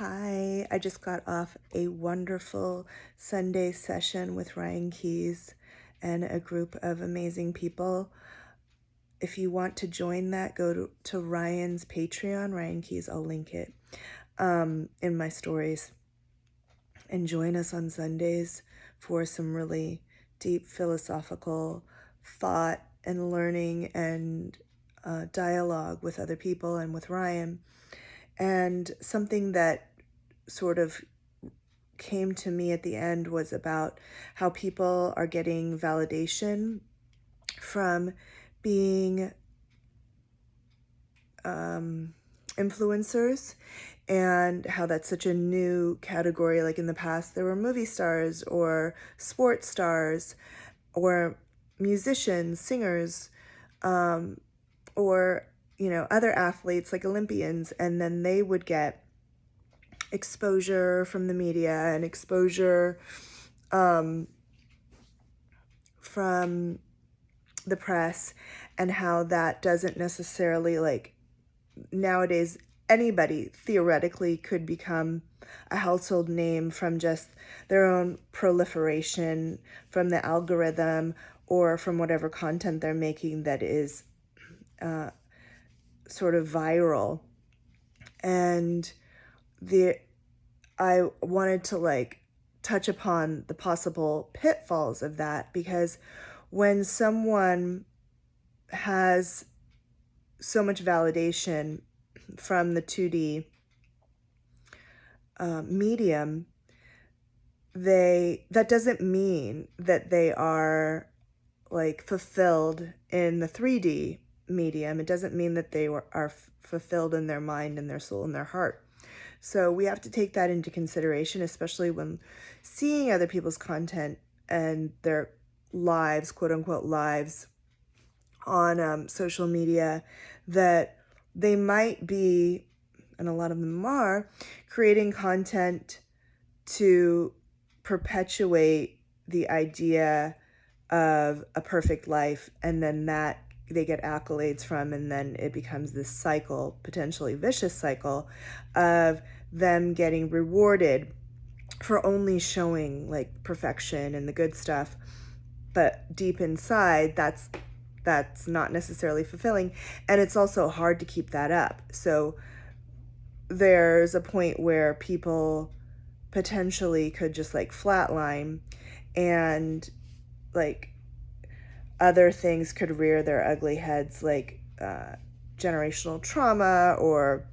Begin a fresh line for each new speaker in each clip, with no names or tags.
Hi, I just got off a wonderful Sunday session with Ryan Keyes and a group of amazing people. If you want to join that, go to Ryan's Patreon, Ryan Keyes, I'll link it in my stories. And join us on Sundays for some really deep philosophical thought and learning and dialogue with other people and with Ryan. And something that sort of came to me at the end was about how people are getting validation from being influencers, and how that's such a new category. Like in the past, there were movie stars or sports stars or musicians, singers, or other athletes like Olympians, and then they would get exposure from the media and exposure from the press, and how that doesn't necessarily, like, nowadays anybody theoretically could become a household name from just their own proliferation from the algorithm or from whatever content they're making that is sort of viral. And I wanted to touch upon the possible pitfalls of that, because when someone has so much validation from the 2D medium, that doesn't mean that they are fulfilled in the 3D medium. It doesn't mean that they are fulfilled in their mind and their soul and their heart. So we have to take that into consideration, especially when seeing other people's content and their lives, quote unquote lives, on social media, that they might be, and a lot of them are, creating content to perpetuate the idea of a perfect life, and then that they get accolades from, and then it becomes this cycle, potentially vicious cycle, of them getting rewarded for only showing perfection and the good stuff, but deep inside that's not necessarily fulfilling, and it's also hard to keep that up. So there's a point where people potentially could just flatline, and other things could rear their ugly heads, generational trauma, or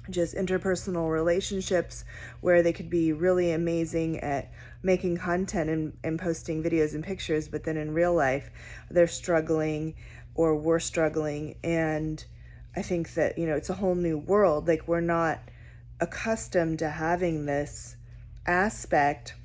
just interpersonal relationships where they could be really amazing at making content and posting videos and pictures, but then in real life they're struggling or we're struggling. And I think that, it's a whole new world. We're not accustomed to having this aspect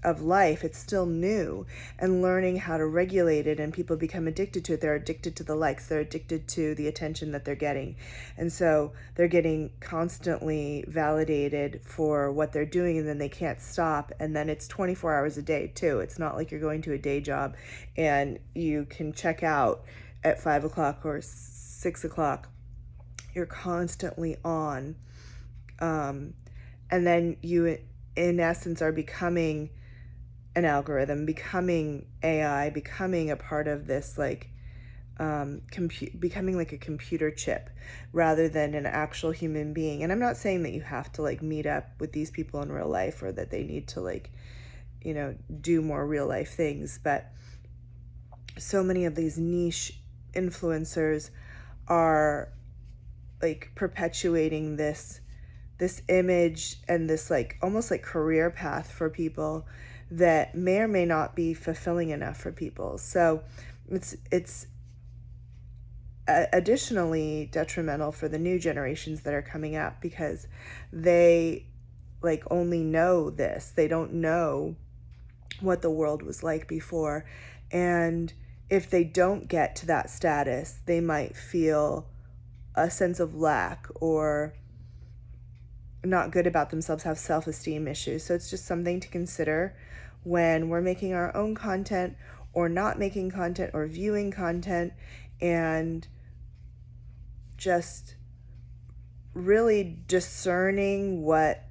of life. It's still new, and learning how to regulate it, and people become addicted to it. They're addicted to the likes, they're addicted to the attention that they're getting, and so they're getting constantly validated for what they're doing, and then they can't stop. And then it's 24 hours a day too. It's not like you're going to a day job and you can check out at 5 o'clock or 6 o'clock. You're constantly on, and then you in essence are becoming an algorithm, becoming AI, becoming a part of this, becoming like a computer chip rather than an actual human being. And I'm not saying that you have to meet up with these people in real life, or that they need to do more real life things, but so many of these niche influencers are perpetuating this image and this almost career path for people that may or may not be fulfilling enough for people. So it's additionally detrimental for the new generations that are coming up, because they only know this. They don't know what the world was like before. And if they don't get to that status, they might feel a sense of lack or not good about themselves, have self-esteem issues. So it's just something to consider when we're making our own content or not making content or viewing content, and just really discerning what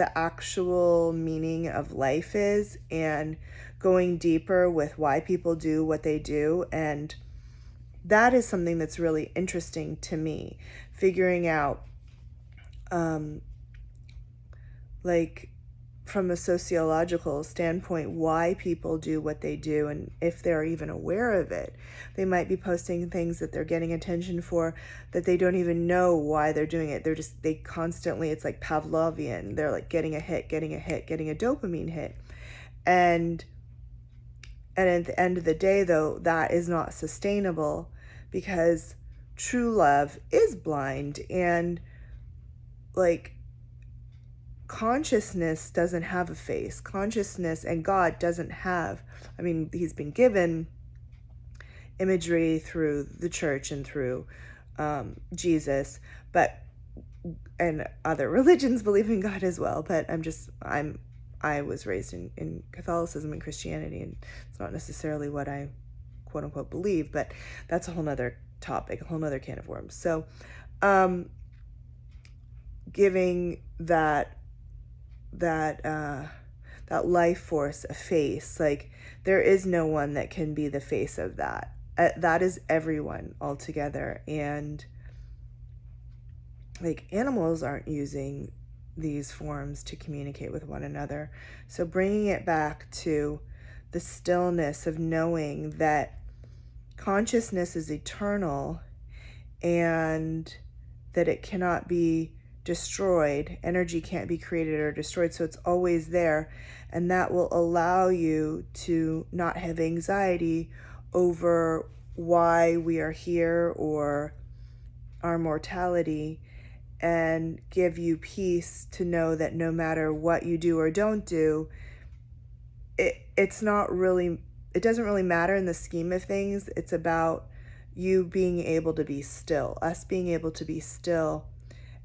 the actual meaning of life is, and going deeper with why people do what they do. And that is something that's really interesting to me, figuring out like from a sociological standpoint why people do what they do, and if they're even aware of it. They might be posting things that they're getting attention for that they don't even know why they're doing it. They constantly, it's like Pavlovian, they're like getting a hit, getting a dopamine hit. And at the end of the day, though, that is not sustainable, because true love is blind, and like consciousness doesn't have a face. Consciousness and God doesn't have, I mean, he's been given imagery through the church and through Jesus, but, and other religions believe in God as well, but I was raised in Catholicism and Christianity, and it's not necessarily what I quote unquote believe, but that's a whole nother topic, a whole nother can of worms. So giving that life force a face, like there is no one that can be the face of that. That is everyone altogether. And like animals aren't using these forms to communicate with one another. So bringing it back to the stillness of knowing that consciousness is eternal and that it cannot be destroyed. Energy can't be created or destroyed, so it's always there. And that will allow you to not have anxiety over why we are here or our mortality, and give you peace to know that no matter what you do or don't do, it doesn't really matter in the scheme of things. It's about you being able to be still, us being able to be still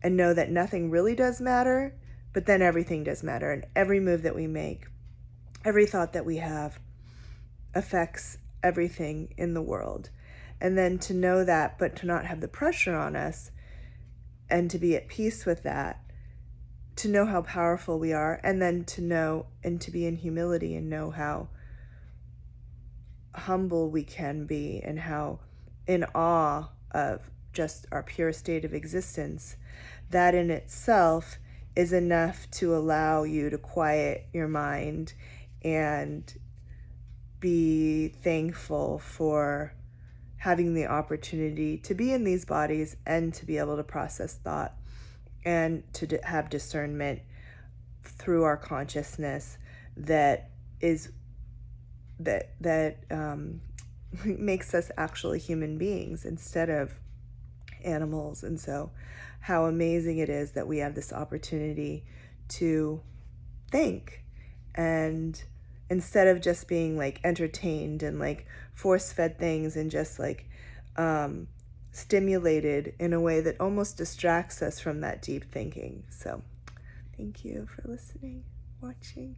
and know that nothing really does matter, but then everything does matter. And every move that we make, every thought that we have affects everything in the world. And then to know that, but to not have the pressure on us, and to be at peace with that, to know how powerful we are, and then to know and to be in humility and know how humble we can be and how in awe of just our pure state of existence. That in itself is enough to allow you to quiet your mind and be thankful for having the opportunity to be in these bodies and to be able to process thought and to have discernment through our consciousness that makes us actually human beings instead of animals. And so how amazing it is that we have this opportunity to think, and instead of just being like entertained and like force-fed things and just like stimulated in a way that almost distracts us from that deep thinking. So thank you for listening, watching.